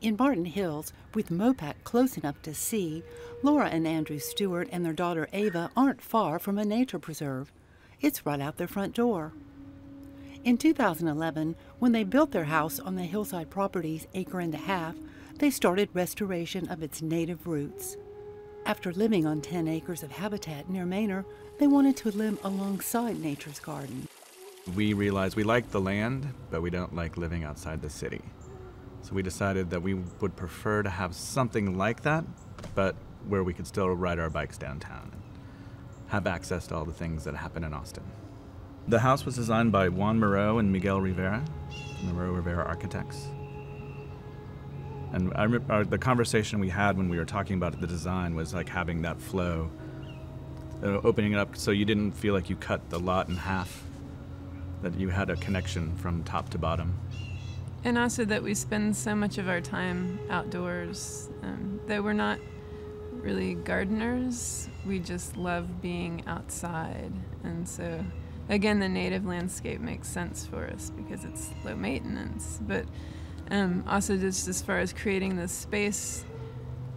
In Barton Hills, with Mopac close enough to see, Laura and Andrew Stewart and their daughter Ava aren't far from a nature preserve. It's right out their front door. In 2011, when they built their house on the hillside property's acre and a half, they started restoration of its native roots. After living on 10 acres of habitat near Manor, they wanted to live alongside nature's garden. We realized we like the land, but we don't like living outside the city. So we decided that we would prefer to have something like that, but where we could still ride our bikes downtown and have access to all the things that happen in Austin. The house was designed by Juan Moreau and Miguel Rivera, Moreau Rivera Architects. And I remember the conversation we had when we were talking about the design was like having that flow, opening it up so you didn't feel like you cut the lot in half, that you had a connection from top to bottom. And also that we spend so much of our time outdoors, that we're not really gardeners. We just love being outside. And so, again, the native landscape makes sense for us because it's low maintenance. But also just as far as creating this space,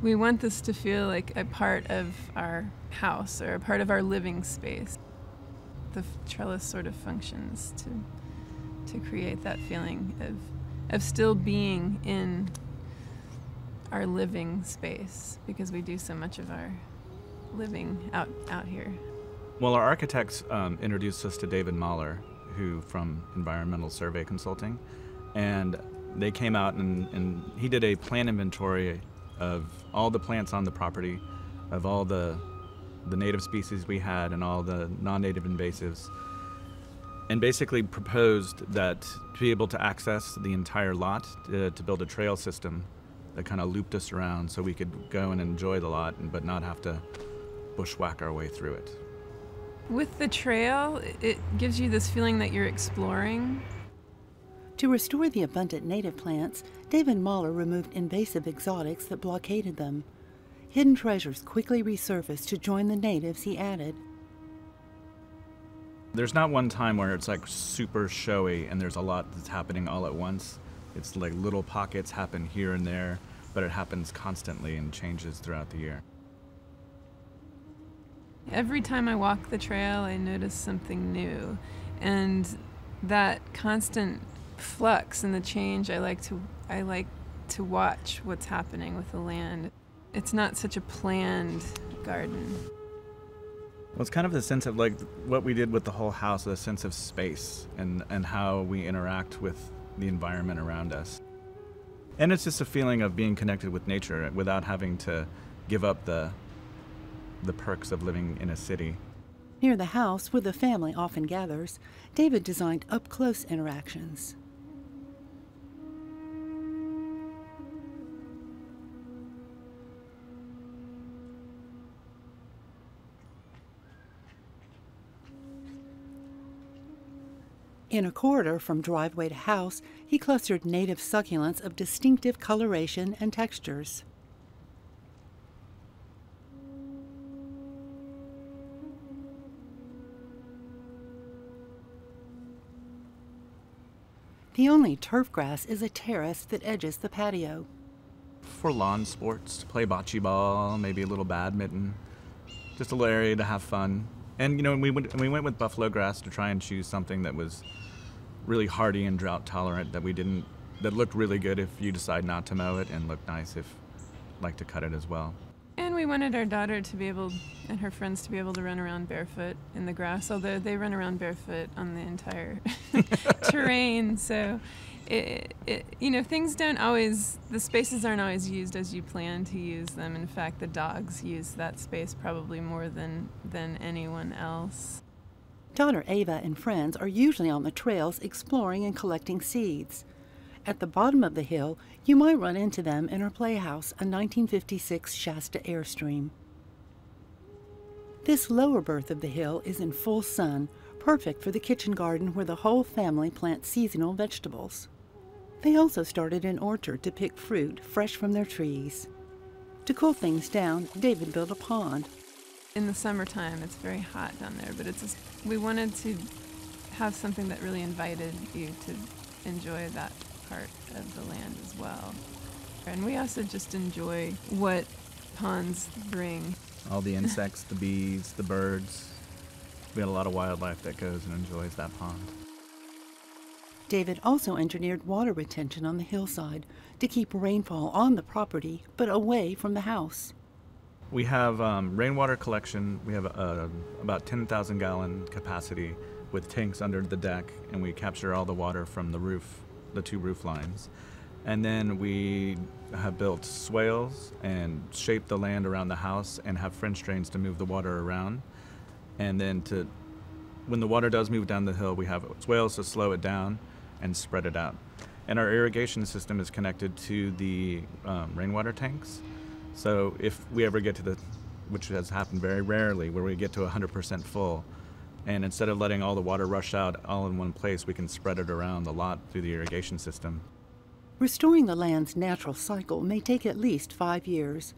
we want this to feel like a part of our house or a part of our living space. The trellis sort of functions to create that feeling of still being in our living space because we do so much of our living out here. Well, our architects introduced us to David Mahler, who from Environmental Survey Consulting, and they came out and he did a plant inventory of all the plants on the property, of all the native species we had and all the non-native invasives, and basically proposed that to be able to access the entire lot, to build a trail system that kind of looped us around so we could go and enjoy the lot but not have to bushwhack our way through it. With the trail, it gives you this feeling that you're exploring. To restore the abundant native plants, David Mahler removed invasive exotics that blockaded them. Hidden treasures quickly resurfaced to join the natives he added. There's not one time where it's like super showy and there's a lot that's happening all at once. It's like little pockets happen here and there, but it happens constantly and changes throughout the year. Every time I walk the trail, I notice something new. And that constant flux and the change, I like to watch what's happening with the land. It's not such a planned garden. Well, it's kind of the sense of like what we did with the whole house, the sense of space and how we interact with the environment around us. And it's just a feeling of being connected with nature without having to give up the perks of living in a city. Near the house, where the family often gathers, David designed up-close interactions. In a corridor from driveway to house, he clustered native succulents of distinctive coloration and textures. The only turf grass is a terrace that edges the patio. For lawn sports, to play bocce ball, maybe a little badminton, just a little area to have fun. And you know, we went with buffalo grass to try and choose something that was really hardy and drought tolerant, that looked really good if you decide not to mow it, and looked nice if like to cut it as well. And we wanted our daughter to be able, and her friends to be able to run around barefoot in the grass, although they run around barefoot on the entire terrain. So, you know, the spaces aren't always used as you plan to use them. In fact, the dogs use that space probably more than anyone else. Daughter Ava and friends are usually on the trails exploring and collecting seeds. At the bottom of the hill, you might run into them in her playhouse, a 1956 Shasta Airstream. This lower berth of the hill is in full sun, perfect for the kitchen garden where the whole family plants seasonal vegetables. They also started an orchard to pick fruit fresh from their trees. To cool things down, David built a pond. In the summertime, it's very hot down there, but we wanted to have something that really invited you to enjoy that part of the land as well. And we also just enjoy what ponds bring. All the insects, the bees, the birds. We had a lot of wildlife that goes and enjoys that pond. David also engineered water retention on the hillside to keep rainfall on the property but away from the house. We have rainwater collection. We have about 10,000 gallon capacity with tanks under the deck, and we capture all the water from the roof, the 2 roof lines. And then we have built swales and shaped the land around the house and have French drains to move the water around. And then when the water does move down the hill, we have swales to slow it down and spread it out. And our irrigation system is connected to the rainwater tanks. So if we ever get to which has happened very rarely, where we get to 100% full, and instead of letting all the water rush out all in one place, we can spread it around the lot through the irrigation system. Restoring the land's natural cycle may take at least 5 years.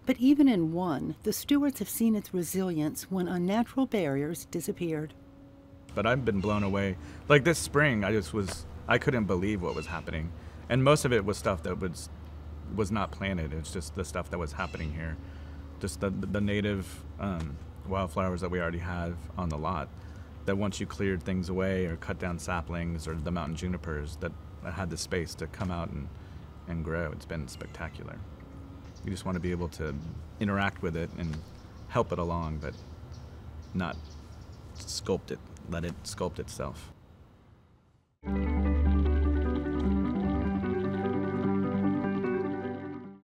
But even in one, the Stewarts have seen its resilience when unnatural barriers disappeared. But I've been blown away. Like this spring, I couldn't believe what was happening. And most of it was stuff that was not planted. It's just the stuff that was happening here. Just the native wildflowers that we already have on the lot, that once you cleared things away or cut down saplings, or the mountain junipers that had the space to come out and grow, it's been spectacular. You just want to be able to interact with it and help it along, but not sculpt it, let it sculpt itself.